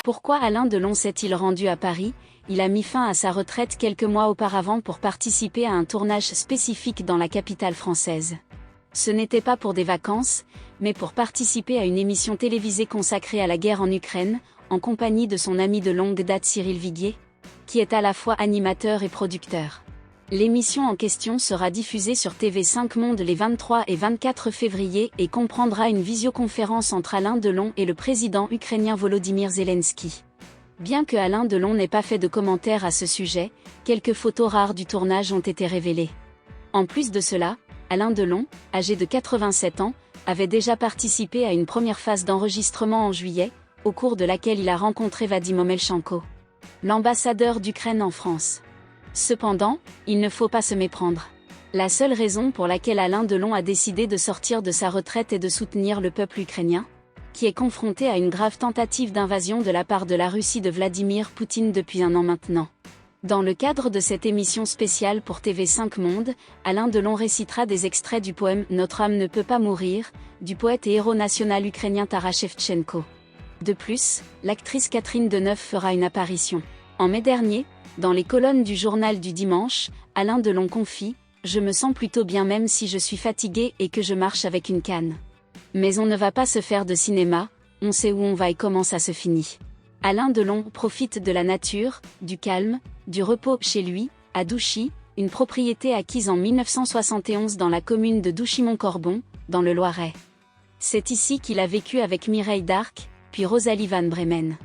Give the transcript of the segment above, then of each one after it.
Pourquoi Alain Delon s'est-il rendu à Paris? Il a mis fin à sa retraite quelques mois auparavant pour participer à un tournage spécifique dans la capitale française. Ce n'était pas pour des vacances, mais pour participer à une émission télévisée consacrée à la guerre en Ukraine, en compagnie de son ami de longue date Cyril Viguier, qui est à la fois animateur et producteur. L'émission en question sera diffusée sur TV5 Monde les 23 et 24 février et comprendra une visioconférence entre Alain Delon et le président ukrainien Volodymyr Zelensky. Bien que Alain Delon n'ait pas fait de commentaires à ce sujet, quelques photos rares du tournage ont été révélées. En plus de cela, Alain Delon, âgé de 87 ans, avait déjà participé à une première phase d'enregistrement en juillet, au cours de laquelle il a rencontré Vadim Omelchenko, l'ambassadeur d'Ukraine en France. Cependant, il ne faut pas se méprendre. La seule raison pour laquelle Alain Delon a décidé de sortir de sa retraite est de soutenir le peuple ukrainien, qui est confronté à une grave tentative d'invasion de la part de la Russie de Vladimir Poutine depuis un an maintenant. Dans le cadre de cette émission spéciale pour TV5 Monde, Alain Delon récitera des extraits du poème « Notre âme ne peut pas mourir » du poète et héros national ukrainien Taras Shevchenko. De plus, l'actrice Catherine Deneuve fera une apparition. En mai dernier, dans les colonnes du journal du dimanche, Alain Delon confie « Je me sens plutôt bien même si je suis fatigué et que je marche avec une canne. Mais on ne va pas se faire de cinéma, on sait où on va et comment ça se finit. » Alain Delon profite de la nature, du calme, du repos chez lui, à Douchy, une propriété acquise en 1971 dans la commune de Douchy-Montcorbon, dans le Loiret. C'est ici qu'il a vécu avec Mireille d'Arc, puis Rosalie Van Bremen.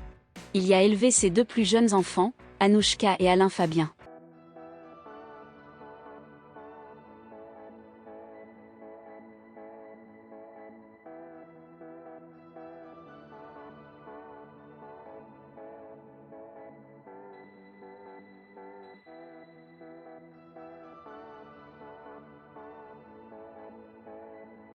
Il y a élevé ses deux plus jeunes enfants, Anouchka et Alain Fabien.